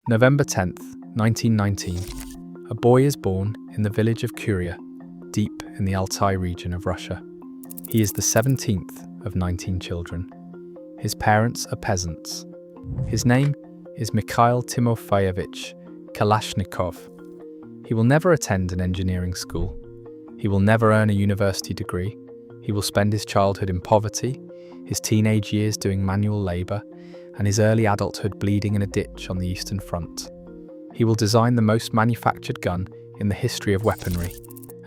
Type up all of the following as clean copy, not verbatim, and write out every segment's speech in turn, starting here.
November 10th, 1919. A boy is born in the village of Kuria, deep in the Altai region of Russia. He is the 17th of 19 children. His parents are peasants. His name is Mikhail Timofeyevich Kalashnikov. He will never attend an engineering school. He will never earn a university degree. He will spend his childhood in poverty, his teenage years doing manual labour, and his early adulthood bleeding in a ditch on the Eastern Front. He will design the most manufactured gun in the history of weaponry,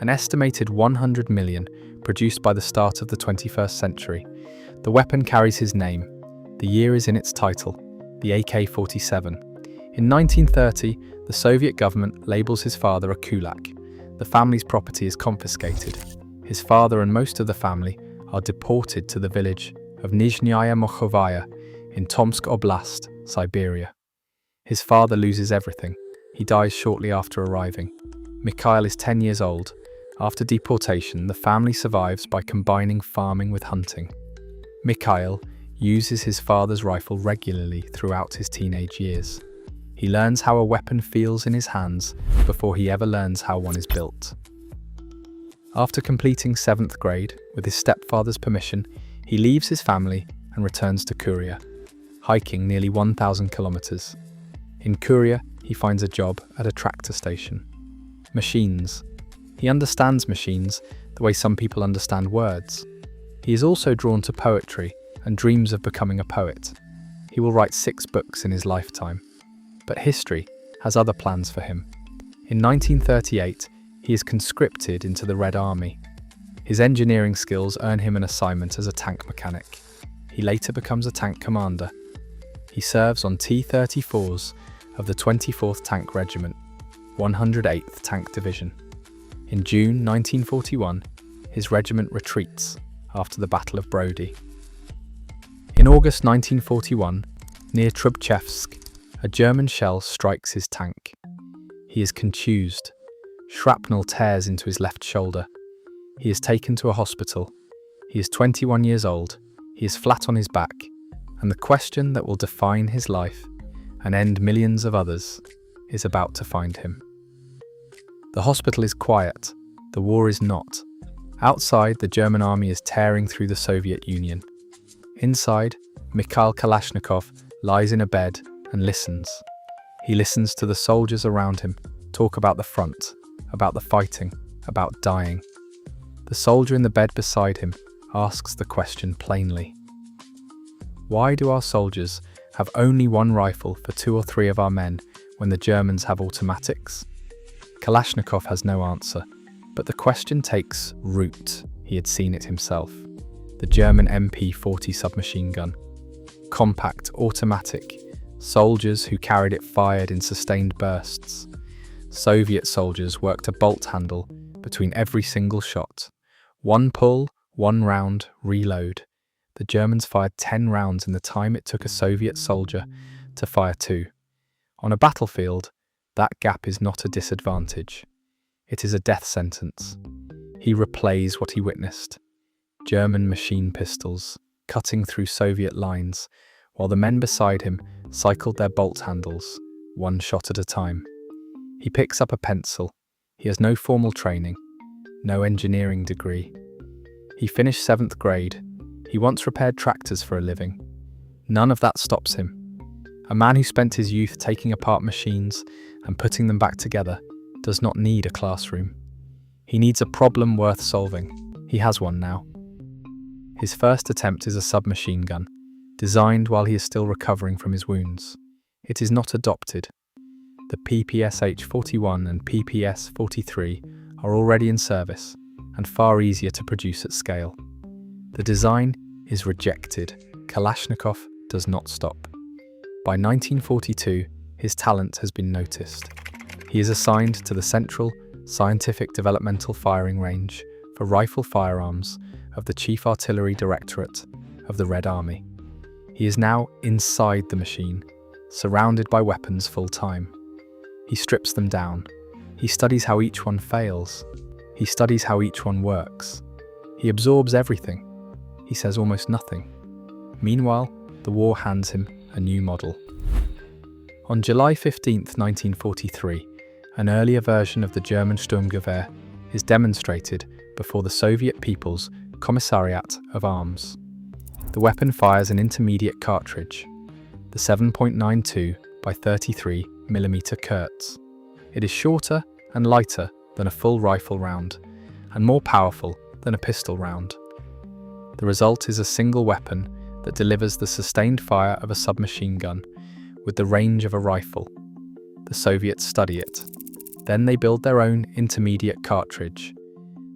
an estimated 100 million produced by the start of the 21st century. The weapon carries his name. The year is in its title, the AK-47. In 1930, the Soviet government labels his father a kulak. The family's property is confiscated. His father and most of the family are deported to the village of Nizhnaya Mokhovaya in Tomsk Oblast, Siberia. His father loses everything. He dies shortly after arriving. Mikhail is 10 years old. After deportation, the family survives by combining farming with hunting. Mikhail uses his father's rifle regularly throughout his teenage years. He learns how a weapon feels in his hands before he ever learns how one is built. After completing 7th grade, with his stepfather's permission, he leaves his family and returns to Kuria, hiking nearly 1,000 kilometers. In Kuria, he finds a job at a tractor station. Machines. He understands machines the way some people understand words. He is also drawn to poetry and dreams of becoming a poet. He will write 6 books in his lifetime. But history has other plans for him. In 1938, he is conscripted into the Red Army. His engineering skills earn him an assignment as a tank mechanic. He later becomes a tank commander. He serves on T-34s of the 24th Tank Regiment, 108th Tank Division. In June 1941, his regiment retreats after the Battle of Brody. In August 1941, near Trubchevsk, a German shell strikes his tank. He is contused. Shrapnel tears into his left shoulder. He is taken to a hospital. He is 21 years old. He is flat on his back. And the question that will define his life and end millions of others is about to find him. The hospital is quiet. The war is not. Outside, the German army is tearing through the Soviet Union. Inside, Mikhail Kalashnikov lies in a bed and listens. He listens to the soldiers around him talk about the front, about the fighting, about dying. The soldier in the bed beside him asks the question plainly. Why do our soldiers have only one rifle for 2 or 3 of our men when the Germans have automatics? Kalashnikov has no answer, but the question takes root. He had seen it himself. The German MP-40 submachine gun. Compact, automatic. Soldiers who carried it fired in sustained bursts. Soviet soldiers worked a bolt handle between every single shot. 1 pull, 1 round, reload. The Germans fired 10 rounds in the time it took a Soviet soldier to fire 2. On a battlefield, that gap is not a disadvantage. It is a death sentence. He replays what he witnessed. German machine pistols cutting through Soviet lines, while the men beside him cycled their bolt handles, 1 shot at a time. He picks up a pencil. He has no formal training, no engineering degree. He finished 7th grade. He once repaired tractors for a living. None of that stops him. A man who spent his youth taking apart machines and putting them back together does not need a classroom. He needs a problem worth solving. He has one now. His first attempt is a submachine gun, designed while he is still recovering from his wounds. It is not adopted. The PPSH-41 and PPS-43 are already in service and far easier to produce at scale. The design is rejected. Kalashnikov does not stop. By 1942, his talent has been noticed. He is assigned to the Central Scientific Developmental Firing Range for rifle firearms of the Chief Artillery Directorate of the Red Army. He is now inside the machine, surrounded by weapons full-time. He strips them down. He studies how each one fails. He studies how each one works. He absorbs everything. He says almost nothing. Meanwhile, the war hands him a new model. On July 15, 1943, an earlier version of the German Sturmgewehr is demonstrated before the Soviet People's Commissariat of Arms. The weapon fires an intermediate cartridge, the 7.92 by 33 mm Kurz. It is shorter and lighter than a full rifle round, and more powerful than a pistol round. The result is a single weapon that delivers the sustained fire of a submachine gun with the range of a rifle. The Soviets study it. Then they build their own intermediate cartridge,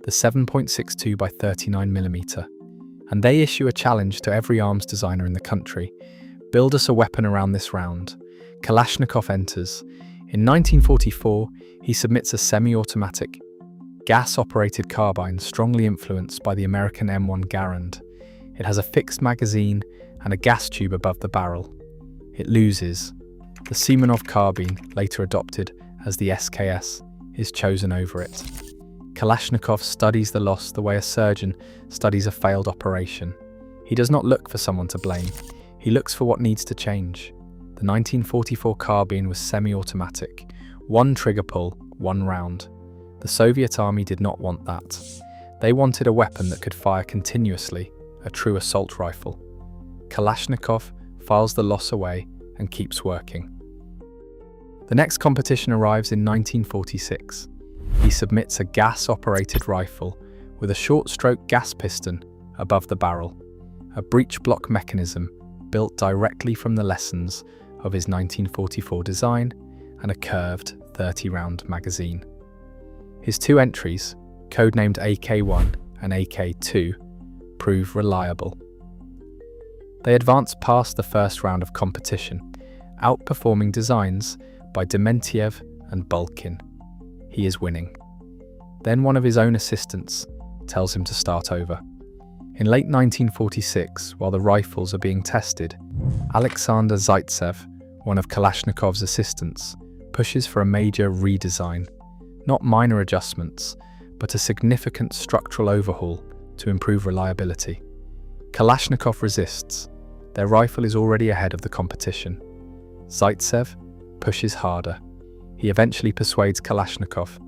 the 7.62 by 39 mm, and they issue a challenge to every arms designer in the country. Build us a weapon around this round. Kalashnikov enters. In 1944, he submits a semi-automatic, gas-operated carbine strongly influenced by the American M1 Garand. It has a fixed magazine and a gas tube above the barrel. It loses. The Semenov carbine, later adopted as the SKS, is chosen over it. Kalashnikov studies the loss the way a surgeon studies a failed operation. He does not look for someone to blame. He looks for what needs to change. The 1944 carbine was semi-automatic. One trigger pull, one round. The Soviet army did not want that. They wanted a weapon that could fire continuously, a true assault rifle. Kalashnikov files the loss away and keeps working. The next competition arrives in 1946. He submits a gas-operated rifle with a short-stroke gas piston above the barrel, a breech block mechanism built directly from the lessons of his 1944 design, and a curved 30-round magazine. His two entries, codenamed AK-1 and AK-2, prove reliable. They advance past the first round of competition, outperforming designs by Dementiev and Bulkin. He is winning. Then one of his own assistants tells him to start over. In late 1946, while the rifles are being tested, Alexander Zaitsev, one of Kalashnikov's assistants, pushes for a major redesign, not minor adjustments, but a significant structural overhaul to improve reliability. Kalashnikov resists. Their rifle is already ahead of the competition. Zaitsev pushes harder. He eventually persuades Kalashnikov.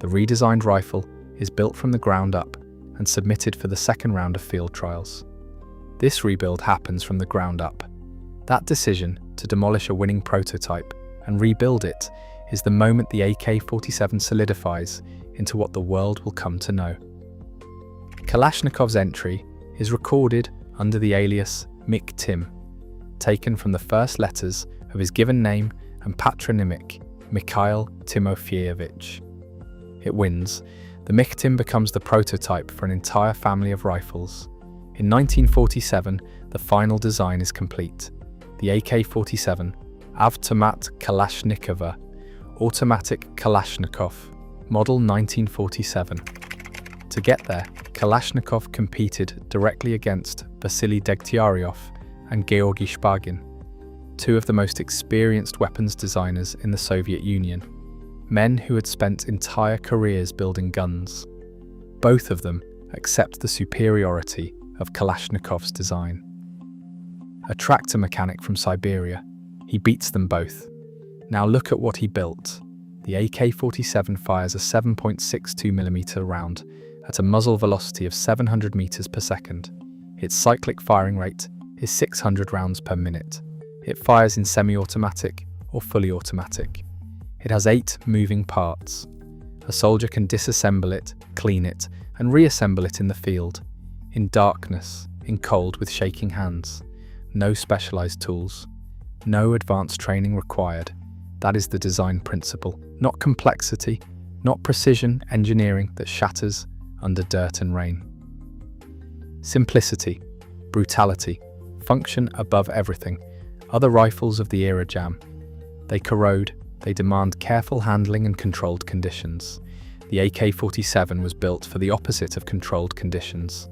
The redesigned rifle is built from the ground up and submitted for the second round of field trials. This rebuild happens from the ground up. That decision to demolish a winning prototype and rebuild it is the moment the AK-47 solidifies into what the world will come to know. Kalashnikov's entry is recorded under the alias Mik Tim, taken from the first letters of his given name and patronymic, Mikhail Timofeyevich. It wins. The Mik Tim becomes the prototype for an entire family of rifles. In 1947, the final design is complete. The AK-47, Avtomat Kalashnikova, Automatic Kalashnikov, model 1947. To get there, Kalashnikov competed directly against Vasily Degtyaryov and Georgy Shpagin, two of the most experienced weapons designers in the Soviet Union, men who had spent entire careers building guns. Both of them accept the superiority of Kalashnikov's design. A tractor mechanic from Siberia, he beats them both. Now look at what he built. The AK-47 fires a 7.62mm round at a muzzle velocity of 700 meters per second. Its cyclic firing rate is 600 rounds per minute. It fires in semi-automatic or fully automatic. It has 8 moving parts. A soldier can disassemble it, clean it, and reassemble it in the field, in darkness, in cold, with shaking hands. No specialized tools. No advanced training required. That is the design principle. Not complexity, not precision engineering that shatters under dirt and rain. Simplicity, brutality, function above everything. Other rifles of the era jam. They corrode, they demand careful handling and controlled conditions. The AK-47 was built for the opposite of controlled conditions.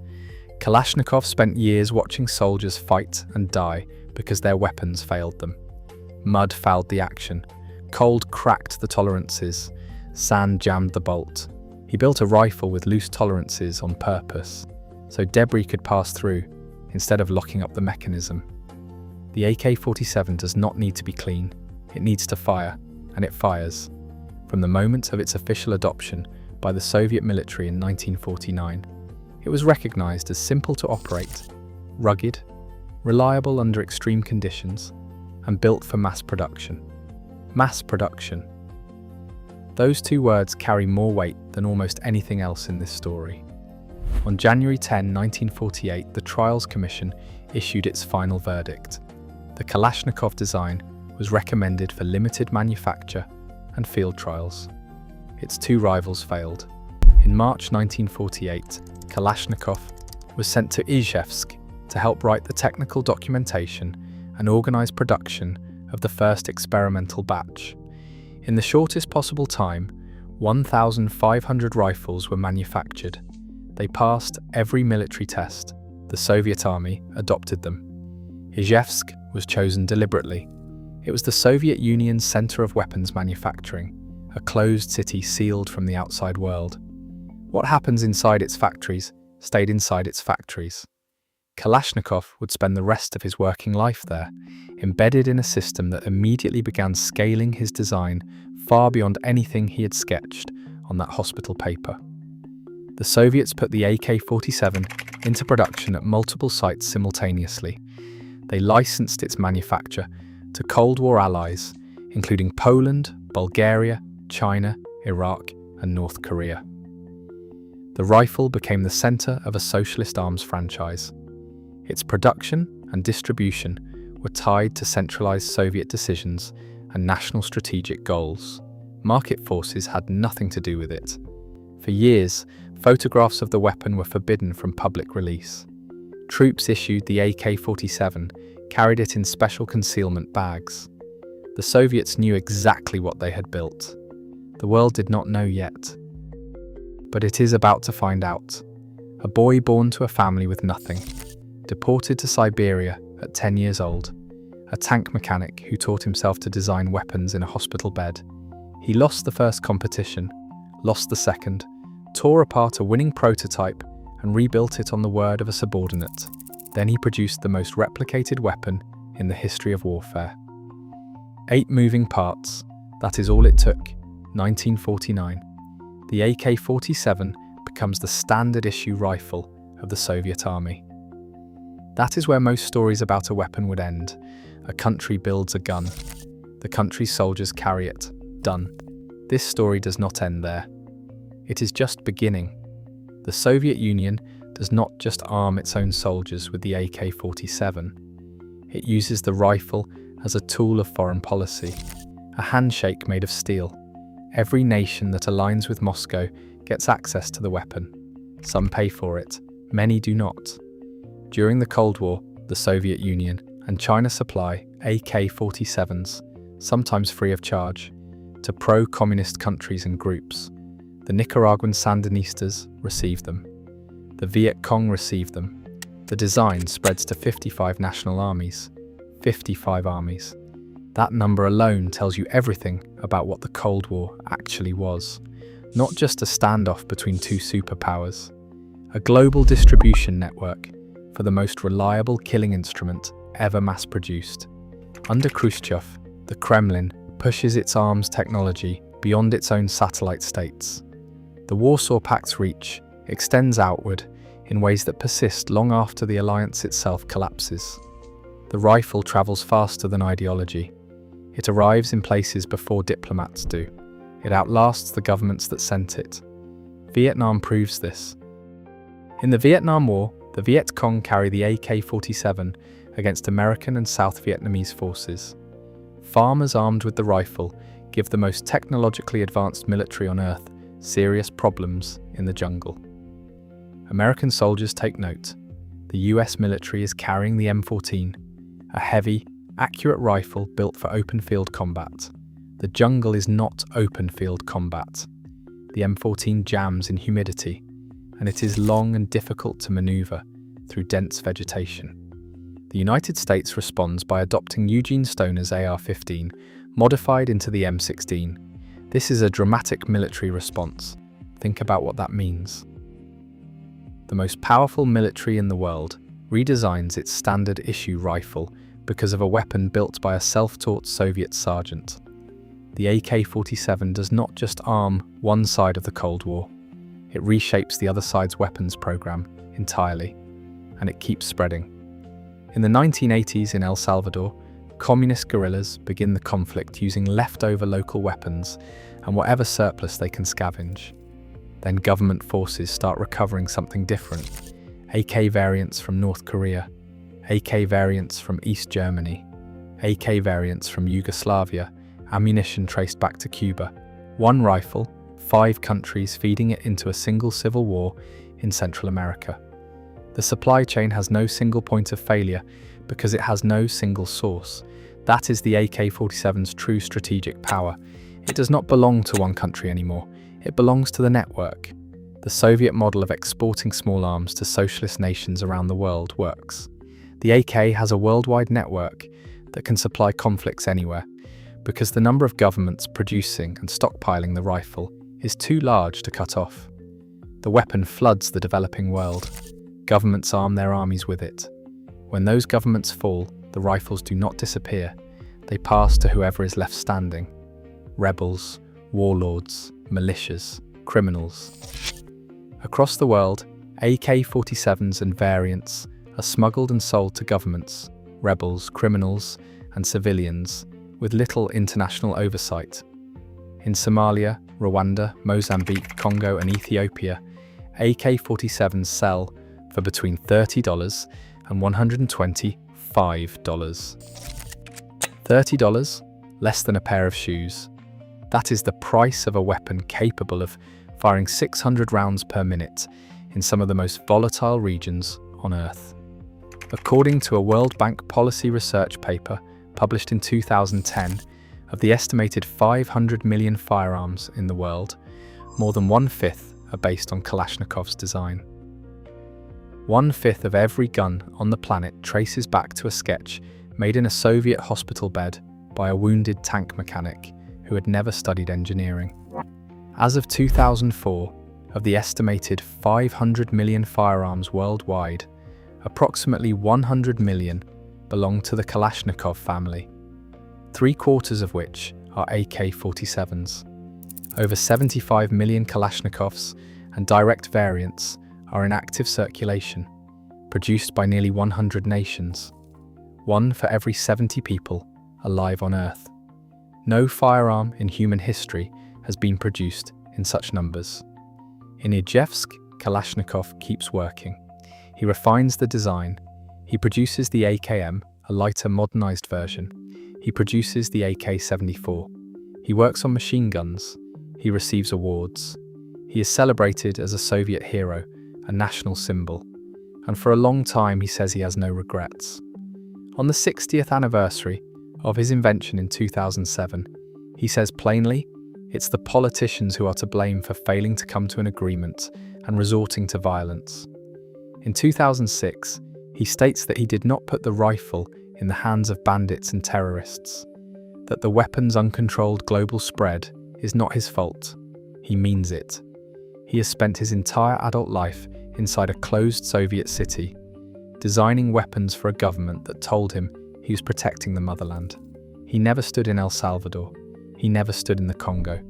Kalashnikov spent years watching soldiers fight and die because their weapons failed them. Mud fouled the action. Cold cracked the tolerances. Sand jammed the bolt. He built a rifle with loose tolerances on purpose, so debris could pass through instead of locking up the mechanism. The AK-47 does not need to be clean. It needs to fire, and it fires. From the moment of its official adoption by the Soviet military in 1949, it was recognized as simple to operate, rugged, reliable under extreme conditions, and built for mass production. Mass production. Those two words carry more weight than almost anything else in this story. On January 10, 1948, the Trials Commission issued its final verdict. The Kalashnikov design was recommended for limited manufacture and field trials. Its two rivals failed. In March 1948, Kalashnikov was sent to Izhevsk to help write the technical documentation and organize production of the first experimental batch. In the shortest possible time, 1,500 rifles were manufactured. They passed every military test. The Soviet army adopted them. Izhevsk was chosen deliberately. It was the Soviet Union's center of weapons manufacturing, a closed city sealed from the outside world. What happens inside its factories stayed inside its factories. Kalashnikov would spend the rest of his working life there, embedded in a system that immediately began scaling his design far beyond anything he had sketched on that hospital paper. The Soviets put the AK-47 into production at multiple sites simultaneously. They licensed its manufacture to Cold War allies, including Poland, Bulgaria, China, Iraq, and North Korea. The rifle became the center of a socialist arms franchise. Its production and distribution were tied to centralized Soviet decisions and national strategic goals. Market forces had nothing to do with it. For years, photographs of the weapon were forbidden from public release. Troops issued the AK-47 carried it in special concealment bags. The Soviets knew exactly what they had built. The world did not know yet. But it is about to find out. A boy born to a family with nothing, deported to Siberia at 10 years old, a tank mechanic who taught himself to design weapons in a hospital bed. He lost the first competition, lost the second, tore apart a winning prototype and rebuilt it on the word of a subordinate. Then he produced the most replicated weapon in the history of warfare. 8 moving parts, that is all it took. 1949. The AK-47 becomes the standard issue rifle of the Soviet army. That is where most stories about a weapon would end. A country builds a gun. The country's soldiers carry it. Done. This story does not end there. It is just beginning. The Soviet Union does not just arm its own soldiers with the AK-47. It uses the rifle as a tool of foreign policy, a handshake made of steel. Every nation that aligns with Moscow gets access to the weapon. Some pay for it, many do not. During the Cold War, the Soviet Union and China supply AK-47s, sometimes free of charge, to pro-communist countries and groups. The Nicaraguan Sandinistas receive them. The Viet Cong receive them. The design spreads to 55 national armies. 55 armies. That number alone tells you everything about what the Cold War actually was. Not just a standoff between two superpowers. A global distribution network for the most reliable killing instrument ever mass-produced. Under Khrushchev, the Kremlin pushes its arms technology beyond its own satellite states. The Warsaw Pact's reach extends outward in ways that persist long after the alliance itself collapses. The rifle travels faster than ideology. It arrives in places before diplomats do. It outlasts the governments that sent it. Vietnam proves this. In the Vietnam War, the Viet Cong carry the AK-47 against American and South Vietnamese forces. Farmers armed with the rifle give the most technologically advanced military on Earth serious problems in the jungle. American soldiers take note. The US military is carrying the M14, a heavy, accurate rifle built for open field combat. The jungle is not open field combat. The M14 jams in humidity, and it is long and difficult to maneuver through dense vegetation. The United States responds by adopting Eugene Stoner's AR-15, modified into the M16. This is a dramatic military response. Think about what that means. The most powerful military in the world redesigns its standard issue rifle because of a weapon built by a self-taught Soviet sergeant. The AK-47 does not just arm one side of the Cold War, it reshapes the other side's weapons program entirely, and it keeps spreading. In the 1980s in El Salvador, communist guerrillas begin the conflict using leftover local weapons and whatever surplus they can scavenge. Then government forces start recovering something different: AK variants from North Korea, AK variants from East Germany, AK variants from Yugoslavia, ammunition traced back to Cuba. One rifle, 5 countries feeding it into a single civil war in Central America. The supply chain has no single point of failure because it has no single source. That is the AK-47's true strategic power. It does not belong to one country anymore. It belongs to the network. The Soviet model of exporting small arms to socialist nations around the world works. The AK has a worldwide network that can supply conflicts anywhere, because the number of governments producing and stockpiling the rifle is too large to cut off. The weapon floods the developing world. Governments arm their armies with it. When those governments fall, the rifles do not disappear. They pass to whoever is left standing: rebels, warlords, militias, criminals. Across the world, AK-47s and variants are smuggled and sold to governments, rebels, criminals, and civilians with little international oversight. In Somalia, Rwanda, Mozambique, Congo, and Ethiopia, AK-47s sell for between $30 and $125. $30? Less than a pair of shoes. That is the price of a weapon capable of firing 600 rounds per minute in some of the most volatile regions on Earth. According to a World Bank policy research paper published in 2010, of the estimated 500 million firearms in the world, more than 1/5 are based on Kalashnikov's design. 1/5 of every gun on the planet traces back to a sketch made in a Soviet hospital bed by a wounded tank mechanic who had never studied engineering. As of 2004, of the estimated 500 million firearms worldwide, approximately 100 million belong to the Kalashnikov family, 3/4 of which are AK-47s. Over 75 million Kalashnikovs and direct variants are in active circulation, produced by nearly 100 nations, one for every 70 people alive on Earth. No firearm in human history has been produced in such numbers. In Ijevsk, Kalashnikov keeps working. He refines the design. He produces the AKM, a lighter, modernized version. He produces the AK-74. He works on machine guns. He receives awards. He is celebrated as a Soviet hero, a national symbol. And for a long time he says he has no regrets. On the 60th anniversary of his invention in 2007, he says plainly, it's the politicians who are to blame for failing to come to an agreement and resorting to violence. In 2006, he states that he did not put the rifle in the hands of bandits and terrorists, that the weapon's uncontrolled global spread is not his fault. He means it. He has spent his entire adult life inside a closed Soviet city, designing weapons for a government that told him he was protecting the motherland. He never stood in El Salvador. He never stood in the Congo.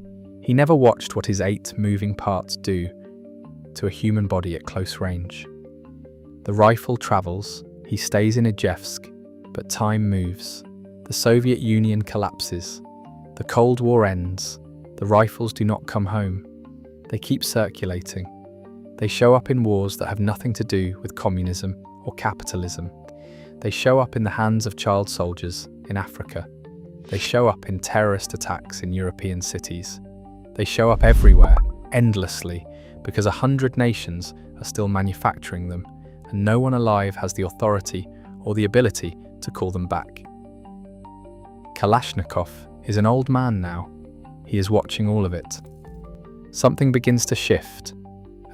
He never watched what his 8 moving parts do to a human body at close range. The rifle travels, he stays in Ijevsk, but time moves. The Soviet Union collapses. The Cold War ends. The rifles do not come home. They keep circulating. They show up in wars that have nothing to do with communism or capitalism. They show up in the hands of child soldiers in Africa. They show up in terrorist attacks in European cities. They show up everywhere, endlessly, because 100 nations are still manufacturing them, and no one alive has the authority or the ability to call them back. Kalashnikov is an old man now. He is watching all of it. Something begins to shift.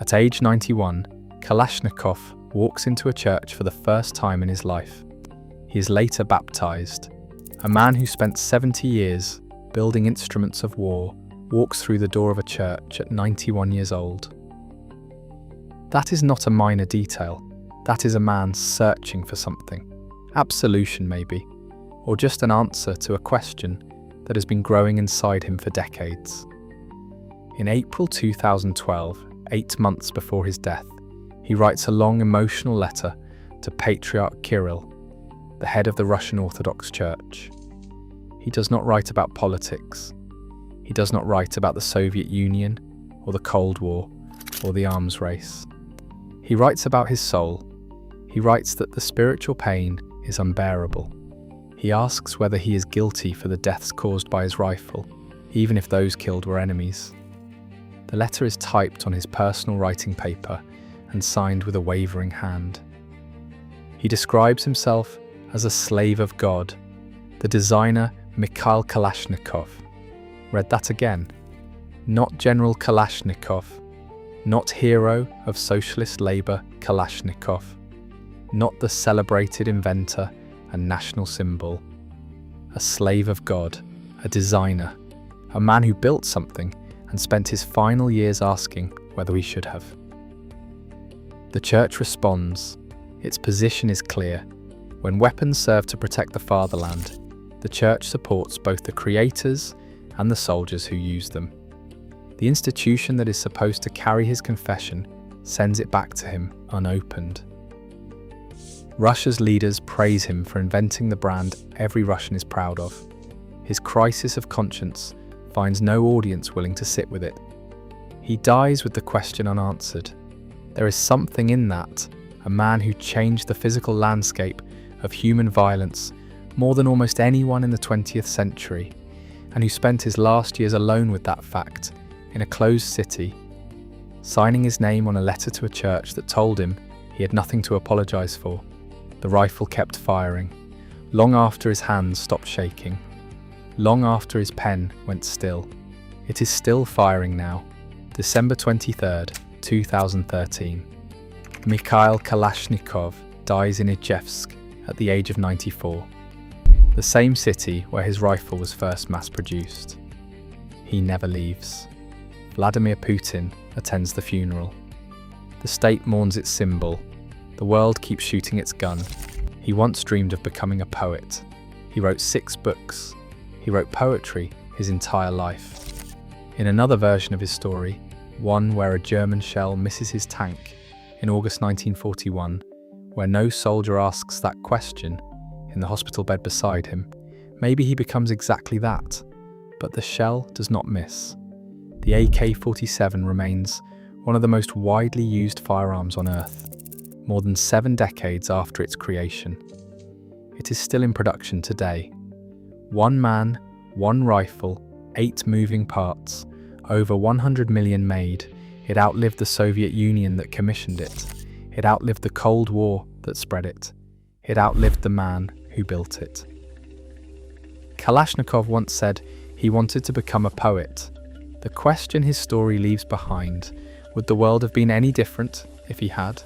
At age 91, Kalashnikov walks into a church for the first time in his life. He is later baptized. A man who spent 70 years building instruments of war walks through the door of a church at 91 years old. That is not a minor detail. That is a man searching for something. absolution maybe, or just an answer to a question that has been growing inside him for decades. In April 2012, 8 months before his death, he writes a long emotional letter to Patriarch Kirill, the head of the Russian Orthodox Church. He does not write about politics. He does not write about the Soviet Union, or the Cold War, or the arms race. He writes about his soul. He writes that the spiritual pain is unbearable. He asks whether he is guilty for the deaths caused by his rifle, even if those killed were enemies. The letter is typed on his personal writing paper and signed with a wavering hand. He describes himself as a slave of God, the designer Mikhail Kalashnikov. Read that again. Not General Kalashnikov, not hero of socialist labour Kalashnikov, not the celebrated inventor and national symbol. A slave of God, a designer, a man who built something and spent his final years asking whether he should have. The church responds. Its position is clear. When weapons serve to protect the fatherland, the church supports both the creators and the soldiers who use them. The institution that is supposed to carry his confession sends it back to him unopened. Russia's leaders praise him for inventing the brand every Russian is proud of. His crisis of conscience finds no audience willing to sit with it. He dies with the question unanswered. There is something in that, a man who changed the physical landscape of human violence more than almost anyone in the 20th century, and who spent his last years alone with that fact, in a closed city, signing his name on a letter to a church that told him he had nothing to apologise for. The rifle kept firing, long after his hands stopped shaking, long after his pen went still. It is still firing now. December 23rd, 2013. Mikhail Kalashnikov dies in Ijevsk at the age of 94, the same city where his rifle was first mass-produced. He never leaves. Vladimir Putin attends the funeral. The state mourns its symbol. The world keeps shooting its gun. He once dreamed of becoming a poet. He wrote 6 books. He wrote poetry his entire life. In another version of his story, one where a German shell misses his tank in August 1941, where no soldier asks that question in the hospital bed beside him, maybe he becomes exactly that, but the shell does not miss. The AK-47 remains one of the most widely used firearms on Earth, more than 7 decades after its creation. It is still in production today. 1 man, 1 rifle, 8 moving parts, over 100 million made. It outlived the Soviet Union that commissioned it. It outlived the Cold War that spread it. It outlived the man who built it. Kalashnikov once said he wanted to become a poet. The question his story leaves behind, would the world have been any different if he had?